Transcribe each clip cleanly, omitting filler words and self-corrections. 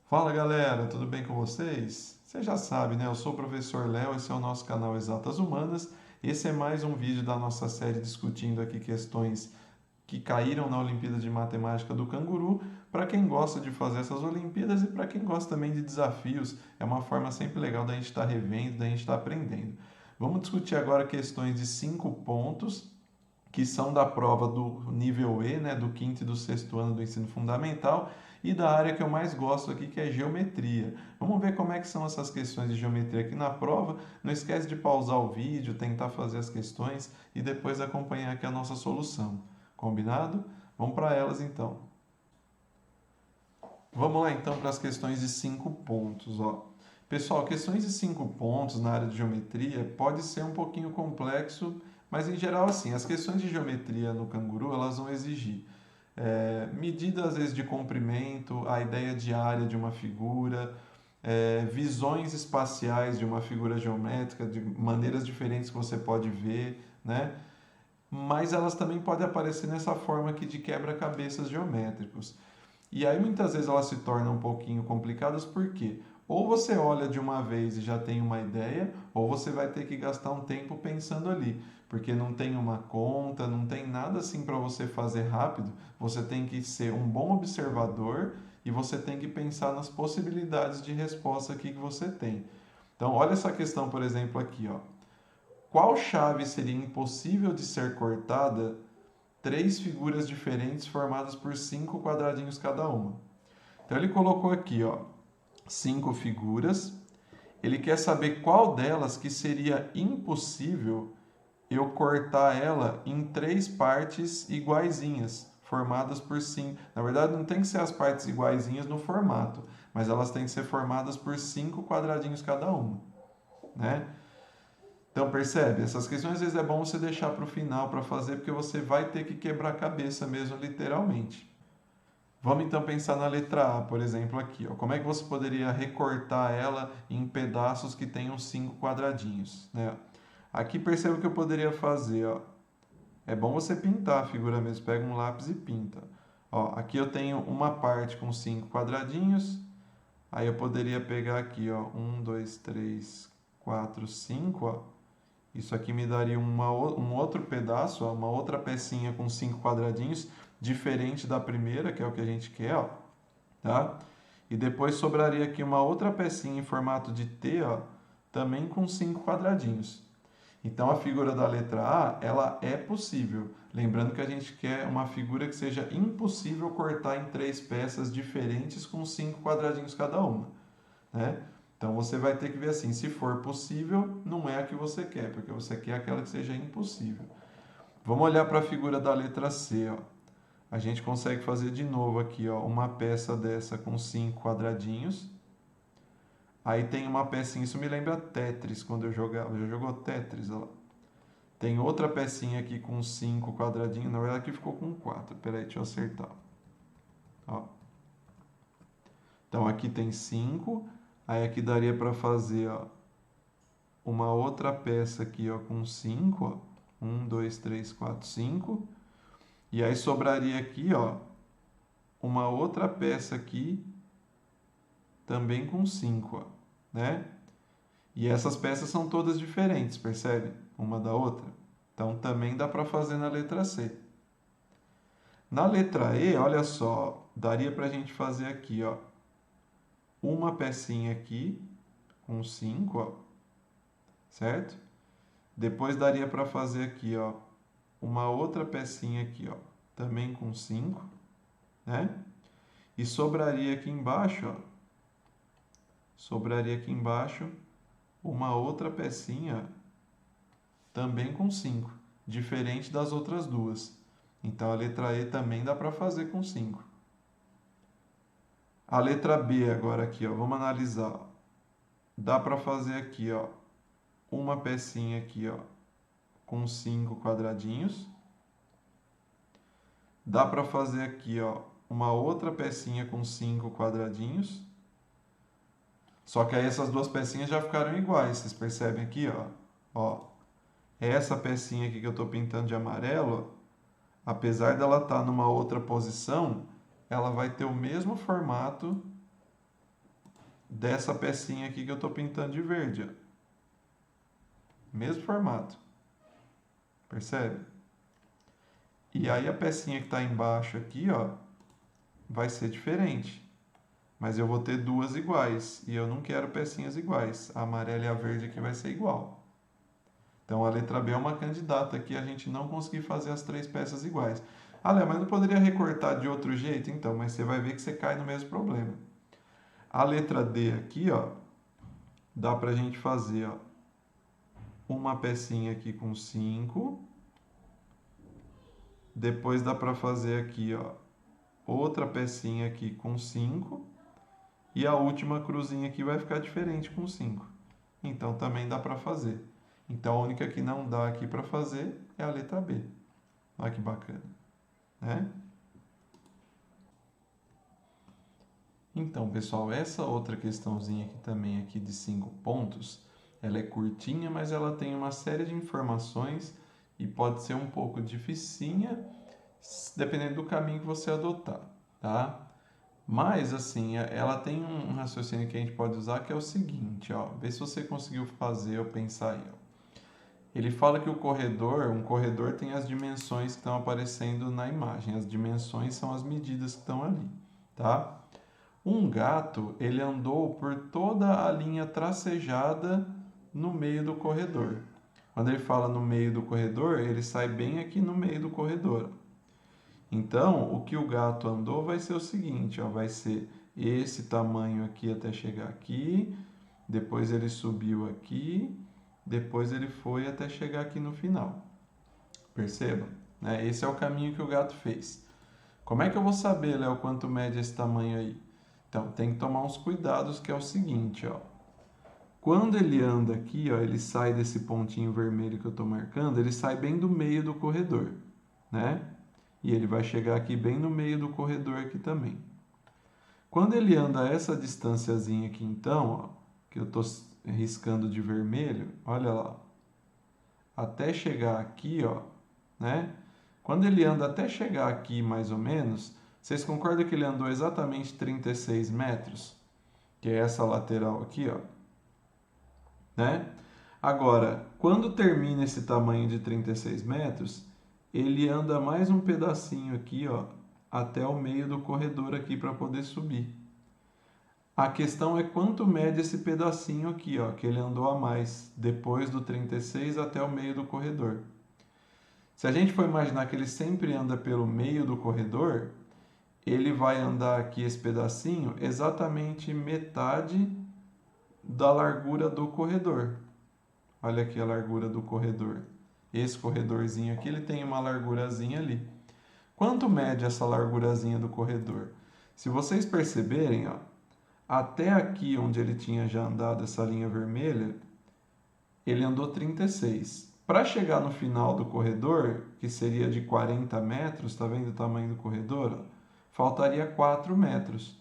Fala galera, tudo bem com vocês? Você já sabe, né? Eu sou o professor Léo, esse é o nosso canal Exatas Humanas. Esse é mais um vídeo da nossa série discutindo aqui questões que caíram na Olimpíada de Matemática do Canguru, para quem gosta de fazer essas Olimpíadas e para quem gosta também de desafios. É uma forma sempre legal da gente estar revendo, da gente estar aprendendo. Vamos discutir agora questões de 5 pontos que são da prova do nível E, né, do quinto e do sexto ano do ensino fundamental, e da área que eu mais gosto aqui, que é geometria. Vamos ver como é que são essas questões de geometria aqui na prova. Não esquece de pausar o vídeo, tentar fazer as questões e depois acompanhar aqui a nossa solução. Combinado? Vamos para elas então. Vamos lá então para as questões de 5 pontos. Ó. Pessoal, questões de 5 pontos na área de geometria pode ser um pouquinho complexo, mas em geral assim, as questões de geometria no canguru elas vão exigir medidas às vezes de comprimento, a ideia de área de uma figura, visões espaciais de uma figura geométrica, de maneiras diferentes que você pode ver, né? Mas elas também podem aparecer nessa forma aqui de quebra-cabeças geométricos. E aí muitas vezes elas se tornam um pouquinho complicadas porque ou você olha de uma vez e já tem uma ideia, ou você vai ter que gastar um tempo pensando ali, porque não tem uma conta, não tem nada assim para você fazer rápido. Você tem que ser um bom observador e você tem que pensar nas possibilidades de resposta aqui que você tem. Então, olha essa questão, por exemplo, aqui, ó. Qual chave seria impossível de ser cortada 3 figuras diferentes formadas por 5 quadradinhos cada uma? Então ele colocou aqui, ó, 5 figuras. Ele quer saber qual delas que seria impossível eu cortar ela em 3 partes iguaizinhas, formadas por 5. Na verdade, não tem que ser as partes iguaizinhas no formato, mas elas têm que ser formadas por 5 quadradinhos cada uma, né? Então percebe, essas questões às vezes é bom você deixar para o final para fazer, porque você vai ter que quebrar a cabeça mesmo, literalmente. Vamos então pensar na letra A, por exemplo, aqui. Ó. Como é que você poderia recortar ela em pedaços que tenham 5 quadradinhos? Né? Aqui perceba o que eu poderia fazer. Ó. É bom você pintar a figura mesmo. Pega um lápis e pinta. Ó, aqui eu tenho uma parte com 5 quadradinhos. Aí eu poderia pegar aqui, ó, 1, 2, 3, 4, 5. Ó. Isso aqui me daria um outro pedaço, ó, uma outra pecinha com 5 quadradinhos, diferente da primeira, que é o que a gente quer, ó, tá? E depois sobraria aqui uma outra pecinha em formato de T, ó, também com 5 quadradinhos. Então a figura da letra A, ela é possível. Lembrando que a gente quer uma figura que seja impossível cortar em 3 peças diferentes com 5 quadradinhos cada uma, né? Então você vai ter que ver assim, se for possível, não é a que você quer, porque você quer aquela que seja impossível. Vamos olhar para a figura da letra C, ó. A gente consegue fazer de novo aqui, ó, uma peça dessa com 5 quadradinhos. Aí tem uma pecinha, isso me lembra Tetris, quando eu jogava. Já jogou Tetris? Ó. Tem outra pecinha aqui com 5 quadradinhos. Na verdade, aqui ficou com 4. Peraí, deixa eu acertar. Ó. Então aqui tem 5. Aí aqui daria para fazer ó, uma outra peça aqui ó, com 5. 1, 2, 3, 4, 5. E aí sobraria aqui ó, uma outra peça aqui também com 5, ó, né? E essas peças são todas diferentes, percebe? Uma da outra. Então também dá para fazer na letra C. Na letra E, olha só, daria para a gente fazer aqui, ó, uma pecinha aqui com 5, ó, certo? Depois daria para fazer aqui, ó, uma outra pecinha aqui, ó, também com 5, né? E sobraria aqui embaixo, ó, sobraria aqui embaixo uma outra pecinha também com 5, diferente das outras duas. Então a letra E também dá para fazer com 5. A letra B agora aqui, ó, vamos analisar. Dá para fazer aqui, ó, uma pecinha aqui, ó, com 5 quadradinhos. Dá para fazer aqui, ó, uma outra pecinha com 5 quadradinhos. Só que aí essas duas pecinhas já ficaram iguais, vocês percebem aqui, ó? Ó, essa pecinha aqui que eu estou pintando de amarelo, apesar dela estar numa outra posição, ela vai ter o mesmo formato dessa pecinha aqui que eu estou pintando de verde, ó. Mesmo formato. Percebe? E aí a pecinha que está embaixo aqui, ó, vai ser diferente. Mas eu vou ter duas iguais. E eu não quero pecinhas iguais. A amarela e a verde aqui vai ser igual. Então a letra B é uma candidata aqui a gente não conseguir fazer as três peças iguais. Ah, Léo, mas não poderia recortar de outro jeito? Então, mas você vai ver que você cai no mesmo problema. A letra D aqui, ó, dá pra gente fazer, ó, uma pecinha aqui com 5. Depois dá pra fazer aqui, ó, outra pecinha aqui com 5. E a última cruzinha aqui vai ficar diferente com 5. Então também dá pra fazer. Então a única que não dá aqui pra fazer é a letra B. Olha que bacana, né? Então, pessoal, essa outra questãozinha aqui também aqui de 5 pontos, ela é curtinha, mas ela tem uma série de informações e pode ser um pouco dificinha, dependendo do caminho que você adotar, tá? Mas, assim, ela tem um raciocínio que a gente pode usar que é o seguinte, ó, vê se você conseguiu fazer ou pensar aí, ó. Ele fala que um corredor tem as dimensões que estão aparecendo na imagem, as dimensões são as medidas que estão ali, tá? Um gato, ele andou por toda a linha tracejada no meio do corredor. Quando ele fala no meio do corredor, ele sai bem aqui no meio do corredor. Então, o que o gato andou vai ser o seguinte, ó, vai ser esse tamanho aqui até chegar aqui, depois ele subiu aqui, depois ele foi até chegar aqui no final. Percebam? Né? Esse é o caminho que o gato fez. Como é que eu vou saber, Léo, quanto mede esse tamanho aí? Então, tem que tomar uns cuidados, que é o seguinte, ó. Quando ele anda aqui, ó, ele sai desse pontinho vermelho que eu estou marcando, ele sai bem do meio do corredor, né? E ele vai chegar aqui bem no meio do corredor aqui também. Quando ele anda essa distânciazinha aqui, então, ó, que eu estou riscando de vermelho, olha lá, até chegar aqui, ó, né? Quando ele anda até chegar aqui, mais ou menos, vocês concordam que ele andou exatamente 36 metros? Que é essa lateral aqui, ó, né? Agora, quando termina esse tamanho de 36 metros, ele anda mais um pedacinho aqui, ó, até o meio do corredor aqui para poder subir. A questão é quanto mede esse pedacinho aqui, ó, que ele andou a mais, depois do 36 até o meio do corredor. Se a gente for imaginar que ele sempre anda pelo meio do corredor, ele vai andar aqui esse pedacinho exatamente metade da largura do corredor. Olha aqui a largura do corredor. Esse corredorzinho aqui, ele tem uma largurazinha ali. Quanto mede essa largurazinha do corredor? Se vocês perceberem, ó, até aqui onde ele tinha já andado essa linha vermelha, ele andou 36. Para chegar no final do corredor, que seria de 40 metros, está vendo o tamanho do corredor? Ó? Faltaria 4 metros.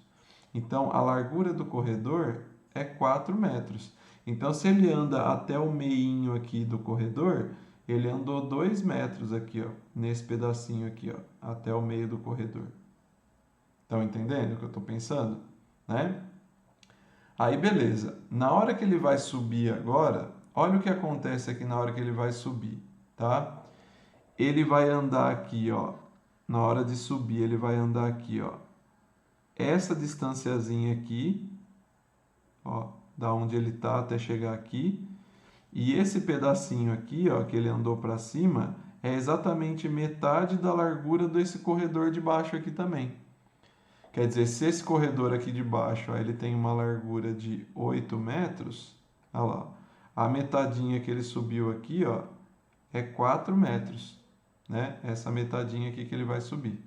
Então, a largura do corredor é 4 metros. Então, se ele anda até o meinho aqui do corredor, ele andou 2 metros aqui, ó, nesse pedacinho aqui, ó, até o meio do corredor. Estão entendendo o que eu estou pensando? Né? Aí, beleza. Na hora que ele vai subir agora, olha o que acontece aqui na hora que ele vai subir, tá? Ele vai andar aqui, ó. Na hora de subir, ele vai andar aqui, ó. Essa distanciazinha aqui, ó, da onde ele tá até chegar aqui. E esse pedacinho aqui, ó, que ele andou para cima, é exatamente metade da largura desse corredor de baixo aqui também. Quer dizer, se esse corredor aqui de baixo, ó, ele tem uma largura de 8 metros, olha lá, a metadinha que ele subiu aqui, ó, é 4 metros, né? Essa metadinha aqui que ele vai subir.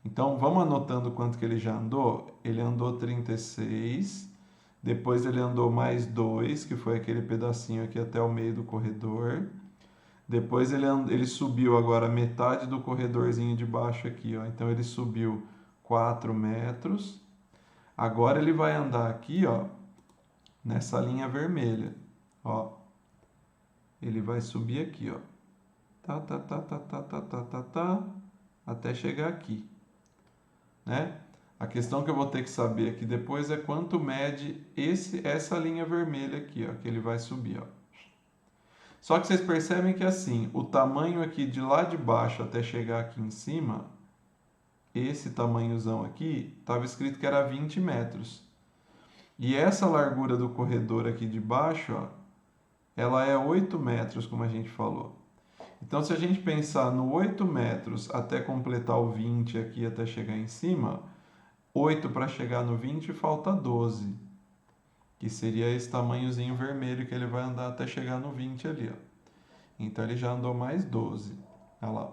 Então, vamos anotando quanto que ele já andou. Ele andou 36, depois ele andou mais 2, que foi aquele pedacinho aqui até o meio do corredor. Depois ele subiu agora metade do corredorzinho de baixo aqui, ó. Então, ele subiu 4 metros. Agora ele vai andar aqui, ó, nessa linha vermelha, ó. Ele vai subir aqui, ó. Até chegar aqui, né? A questão que eu vou ter que saber aqui depois é quanto mede essa linha vermelha aqui, ó, que ele vai subir, ó. Só que vocês percebem que assim, o tamanho aqui de lá de baixo até chegar aqui em cima, esse tamanhozão aqui, estava escrito que era 20 metros. E essa largura do corredor aqui de baixo, ó, ela é 8 metros, como a gente falou. Então, se a gente pensar no 8 metros até completar o 20 aqui, até chegar em cima, 8 para chegar no 20 falta 12, que seria esse tamanhozinho vermelho que ele vai andar até chegar no 20 ali, ó. Então, ele já andou mais 12. Olha lá.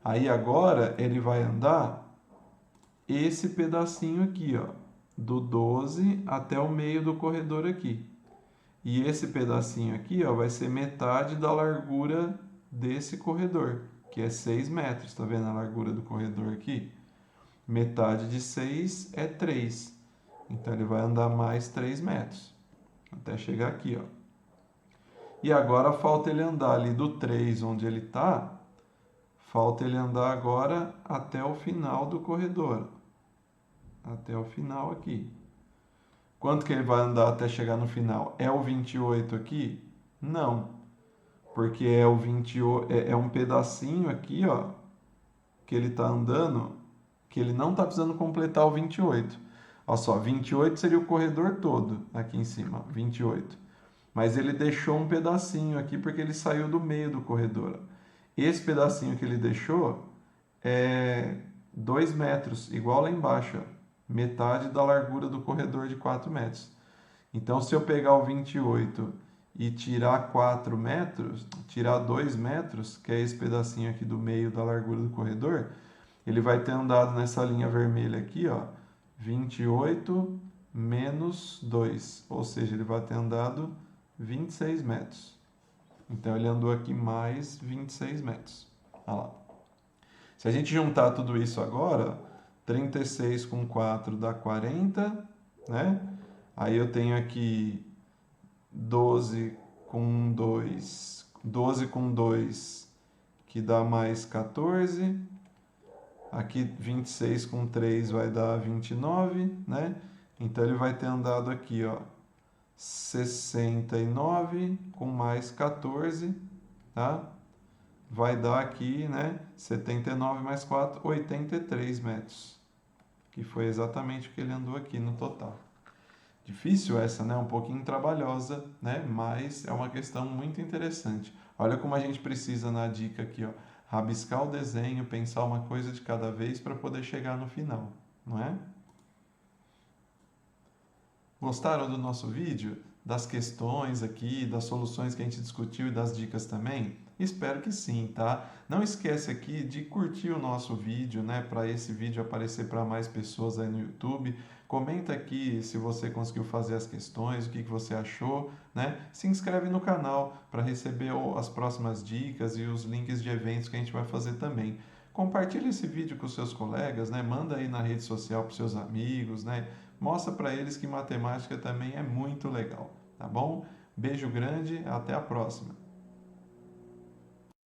Aí, agora, ele vai andar esse pedacinho aqui, ó, do 12 até o meio do corredor aqui. E esse pedacinho aqui, ó, vai ser metade da largura desse corredor, que é 6 metros. Tá vendo a largura do corredor aqui? Metade de 6 é 3. Então, ele vai andar mais 3 metros, até chegar aqui, ó. E agora falta ele andar ali do 3, onde ele está, falta ele andar agora até o final do corredor. Até o final aqui. Quanto que ele vai andar até chegar no final? É o 28 aqui? Não. Porque é o 28, é um pedacinho aqui, ó, que ele está andando, que ele não está precisando completar o 28. Olha só, 28 seria o corredor todo aqui em cima, 28. Mas ele deixou um pedacinho aqui porque ele saiu do meio do corredor. Esse pedacinho que ele deixou é 2 metros, igual lá embaixo, ó, metade da largura do corredor de 4 metros. Então, se eu pegar o 28 e tirar 4 metros, tirar 2 metros, que é esse pedacinho aqui do meio da largura do corredor, ele vai ter andado nessa linha vermelha aqui, ó, 28 menos 2, ou seja, ele vai ter andado 26 metros. Então, ele andou aqui mais 26 metros. Olha lá. Se a gente juntar tudo isso agora, 36 com 4 dá 40, né? Aí eu tenho aqui 12 com 2, que dá mais 14. Aqui 26 com 3 vai dar 29, né? Então ele vai ter andado aqui, ó, 69 com mais 14, tá? Vai dar aqui, né, 79 mais 4, 83 metros. Que foi exatamente o que ele andou aqui no total. Difícil essa, né? Um pouquinho trabalhosa, né? Mas é uma questão muito interessante. Olha como a gente precisa na dica aqui, ó, rabiscar o desenho, pensar uma coisa de cada vez para poder chegar no final, não é? Gostaram do nosso vídeo? Das questões aqui, das soluções que a gente discutiu e das dicas também? Espero que sim, tá? Não esquece aqui de curtir o nosso vídeo, né? Para esse vídeo aparecer para mais pessoas aí no YouTube. Comenta aqui se você conseguiu fazer as questões, o que você achou, né? Se inscreve no canal para receber as próximas dicas e os links de eventos que a gente vai fazer também. Compartilhe esse vídeo com seus colegas, né? Manda aí na rede social para seus amigos, né? Mostra para eles que matemática também é muito legal, tá bom? Beijo grande, até a próxima.